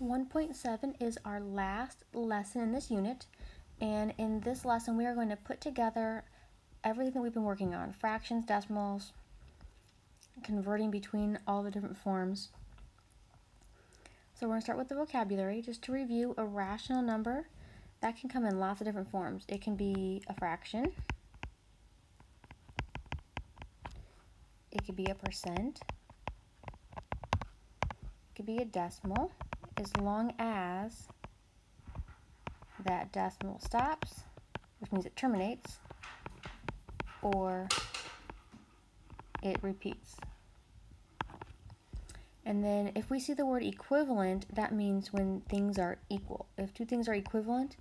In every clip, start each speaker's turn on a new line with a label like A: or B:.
A: 1.7 is our last lesson in this unit, and in this lesson we are going to put together everything that we've been working on: fractions, decimals, converting between all the different forms. So we're going to start with the vocabulary. Just to review, a rational number, that can come in lots of different forms. It can be a fraction, it could be a percent, it could be a decimal, as long as that decimal stops, which means it terminates, or it repeats. And then if we see the word equivalent, that means when things are equal. If two things are equivalent,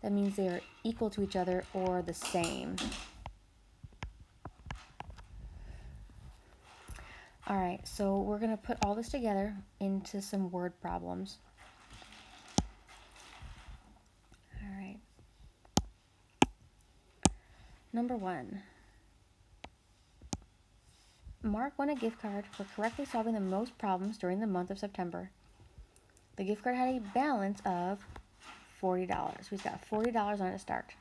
A: that means they are equal to each other or the same. Alright, so we're going to put all this together into some word problems. Alright. Number 1. Mark won a gift card for correctly solving the most problems during the month of September. The gift card had a balance of $40. He's got $40 on it to start.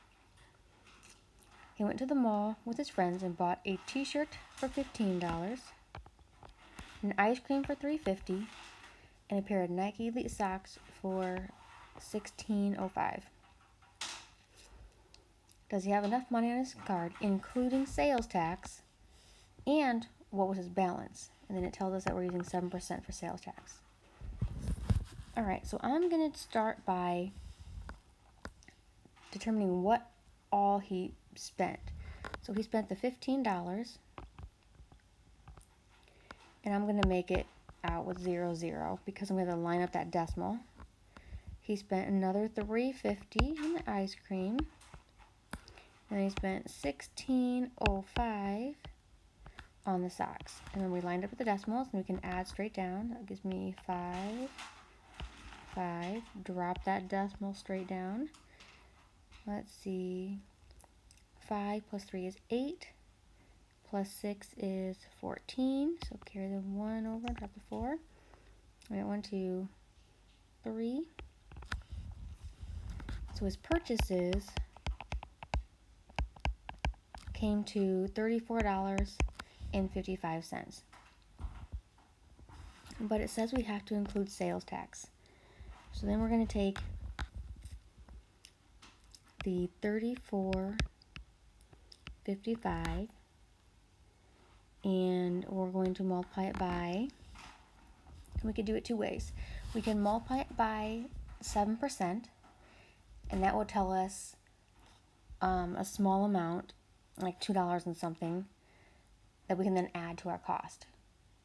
A: He went to the mall with his friends and bought a t-shirt for $15, an ice cream for $3.50, and a pair of Nike Elite socks for $16.05. Does he have enough money on his card, including sales tax, and what was his balance? And then it tells us that we're using 7% for sales tax. Alright, so I'm going to start by determining what all he spent. So he spent the $15, and I'm going to make it out with 0, 0, because I'm going to line up that decimal. He spent another $3.50 on the ice cream, and he spent $16.05 on the socks. And then we lined up with the decimals, and we can add straight down. That gives me 5, 5. Drop that decimal straight down. Let's see. 5 plus 3 is 8. Plus 6 is 14. So carry the 1 over, drop the 4. We got 1, 2, 3. So his purchases came to $34.55. But it says we have to include sales tax. So then we're going to take the $34.55 and we're going to multiply it by, we could do it two ways. We can multiply it by 7%, and that will tell us a small amount, like $2 and something, that we can then add to our cost.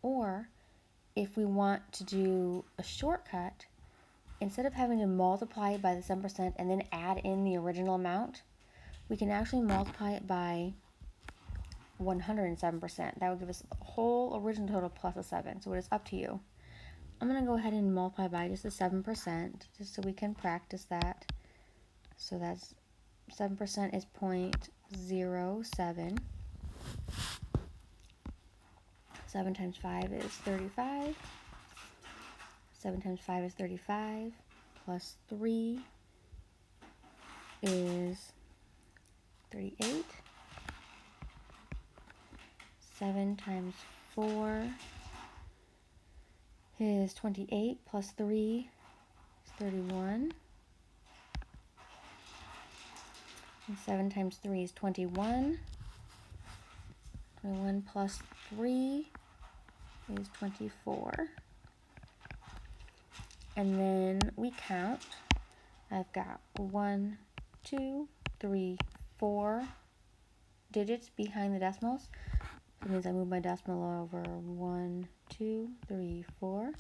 A: Or if we want to do a shortcut, instead of having to multiply it by the 7% and then add in the original amount, we can actually multiply it by 107%. That would give us the whole original total plus a 7. So it is up to you. I'm going to go ahead and multiply by just the 7%, just so we can practice that. So that's 7% is 0.07. 7 times 5 is 35. 7 times 5 is 35. Plus 3 is 38. 7 times 4 is 28. Plus 3 is 31. And 7 times 3 is 21. 21 plus 3 is 24. And then we count. I've got 1, 2, 3, 4 digits behind the decimals. That means I move my decimal over 1, 2, 3, 4.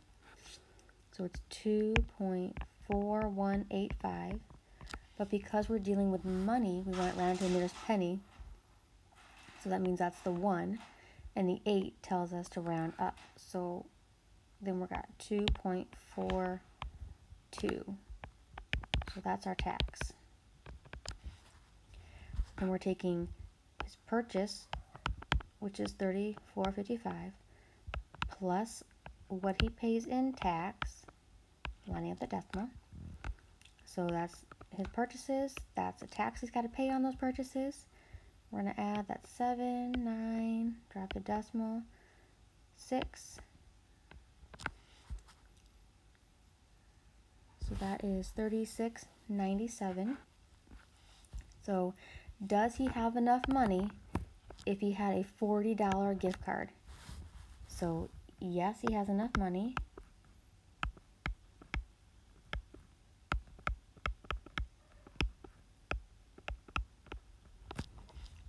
A: So it's 2.4185. But because we're dealing with money, we want it rounded to the nearest penny. So that means that's the 1. And the 8 tells us to round up. So then we've got 2.42. So that's our tax. And we're taking his purchase, which is $34.55, plus what he pays in tax, lining up the decimal. So that's his purchases. That's the tax he's got to pay on those purchases. We're going to add that 7, 9, drop the decimal, 6. So that is $36.97. So does he have enough money if he had a $40 gift card? So yes, he has enough money.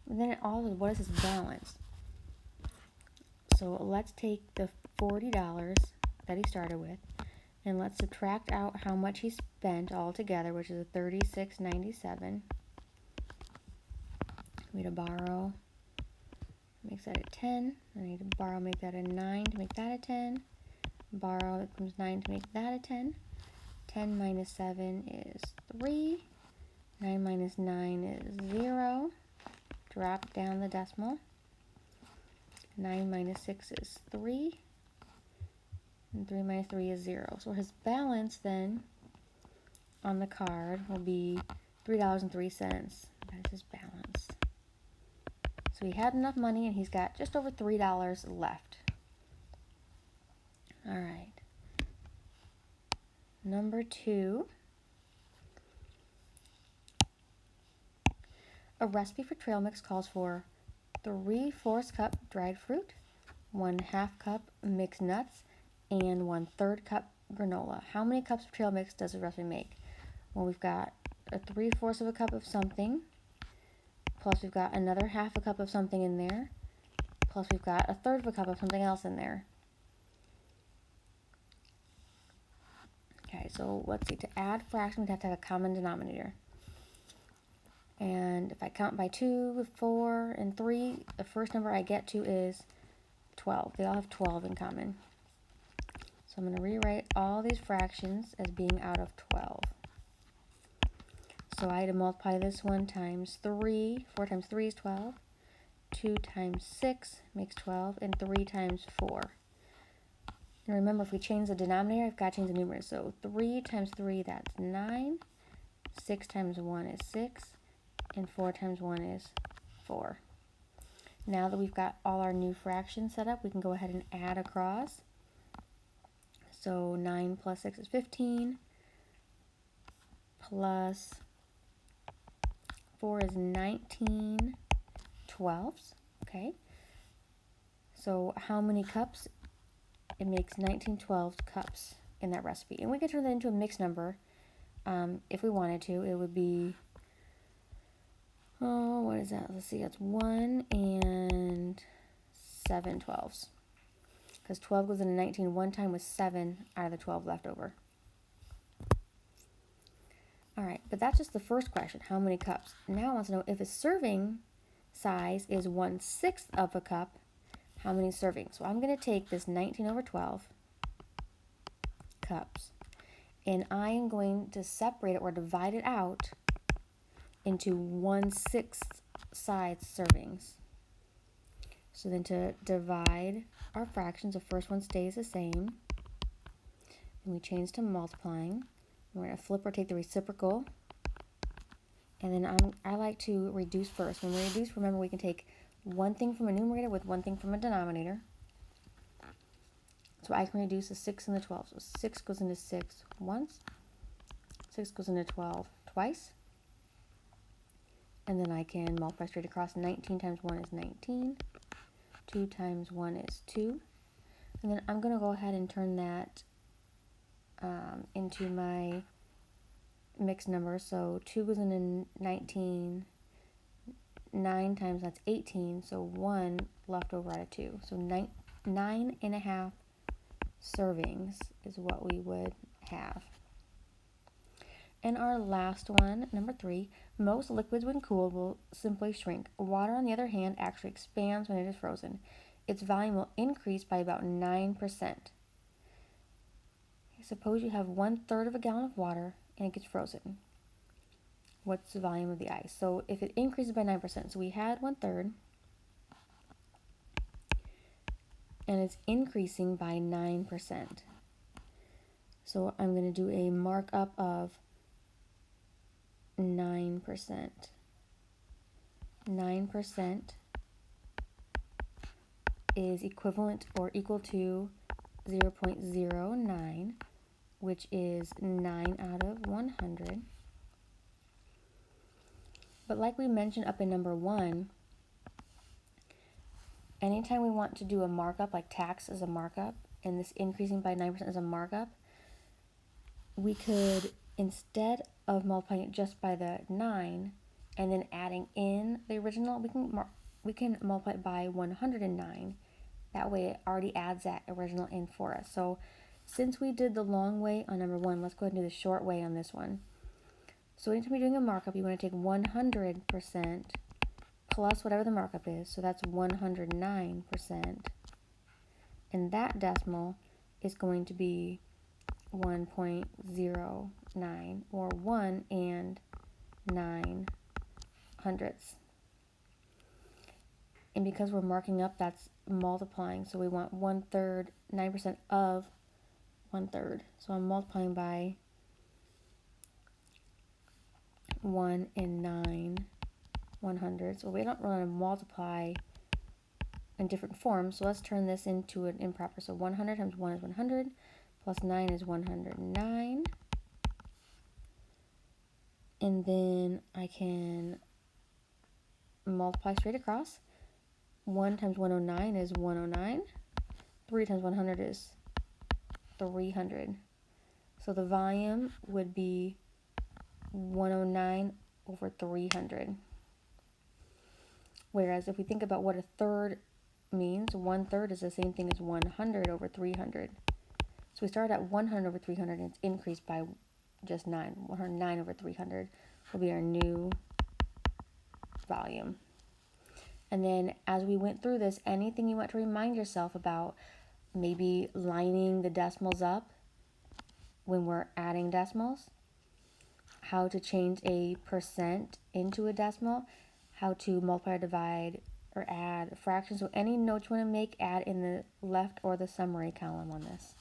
A: And then what is his balance? So let's take the $40 that he started with, and let's subtract out how much he spent altogether, which is a $36.97. We need to borrow, makes that a 10. I need to borrow, make that a 9 to make that a 10. Borrow, it becomes 9 to make that a 10. 10 minus 7 is 3. 9 minus 9 is 0. Drop down the decimal. 9 minus 6 is 3. And 3 minus 3 is 0. So his balance then on the card will be $3.03. That is his balance. So he had enough money and he's got just over $3 left. All right. Number 2. A recipe for trail mix calls for 3/4 cup dried fruit, 1/2 cup mixed nuts, and 1/3 cup granola. How many cups of trail mix does the recipe make? Well, we've got a 3/4 of a cup of something, plus we've got another 1/2 a cup of something in there, plus we've got a 1/3 of a cup of something else in there. Okay, so let's see, to add fractions, we have to have a common denominator. And if I count by 2, 4, and 3, the first number I get to is 12. They all have 12 in common. So I'm going to rewrite all these fractions as being out of 12. So I had to multiply this one times 3. 4 times 3 is 12. 2 times 6 makes 12. And 3 times 4. And remember, if we change the denominator, I've got to change the numerator. So 3 times 3, that's 9. 6 times 1 is 6. And 4 times 1 is 4. Now that we've got all our new fractions set up, we can go ahead and add across. So 9 plus 6 is 15, plus 4 is 19 twelfths, okay? So how many cups? It makes 19 twelfths cups in that recipe. And we could turn that into a mixed number if we wanted to. It would be, oh, what is that? Let's see, that's 1 and 7 twelfths. Because 12 goes into 19 one time with 7 out of the 12 left over. All right, but that's just the first question, how many cups? Now I want to know if a serving size is 1/6 of a cup, how many servings? So I'm going to take this 19 over 12 cups, and I am going to separate it or divide it out into 1/6 size servings. So then to divide our fractions, the first one stays the same. And we change to multiplying. We're going to flip or take the reciprocal. And then I like to reduce first. When we reduce, remember we can take one thing from a numerator with one thing from a denominator. So I can reduce the 6 and the 12. So 6 goes into 6 once. 6 goes into 12 twice. And then I can multiply straight across. 19 times 1 is 19. 2 times 1 is 2. And then I'm going to go ahead and turn that into my mixed number. So 2 goes into 19. 9 times that's 18. So 1 left over out of 2. So 9.5 servings is what we would have. And our last one, number 3, most liquids when cooled will simply shrink. Water, on the other hand, actually expands when it is frozen. Its volume will increase by about 9%. Suppose you have 1/3 of a gallon of water and it gets frozen. What's the volume of the ice? So if it increases by 9%, so we had 1/3, and it's increasing by 9%. So I'm going to do a markup of 9%. 9% is equivalent or equal to 0.09, which is 9 out of 100. But like we mentioned up in number 1, anytime we want to do a markup, like tax is a markup, and this increasing by 9% is a markup, we could, instead of multiplying it just by the 9 and then adding in the original, we can multiply it by 109. That way it already adds that original in for us. So since we did the long way on number 1, let's go ahead and do the short way on this one. So anytime you're doing a markup, you want to take 100% plus whatever the markup is. So that's 109%. And that decimal is going to be 1.09, or 1 and 9 hundredths. And because we're marking up, that's multiplying. So we want 1/3, 9% of 1/3. So I'm multiplying by 1 and 9 100ths. Well, we don't want to multiply in different forms, so let's turn this into an improper. So 100 times 1 is 100, plus 9 is 109. And then I can multiply straight across. 1 times 109 is 109. 3 times 100 is 300. So the volume would be 109 over 300. Whereas if we think about what a third means, 1/3 is the same thing as 100 over 300. So we started at 100 over 300 and it's increased by just 9. 109 over 300 will be our new volume. And then as we went through this, anything you want to remind yourself about, maybe lining the decimals up when we're adding decimals, how to change a percent into a decimal, how to multiply or divide or add fractions. So any notes you want to make, add in the left or the summary column on this.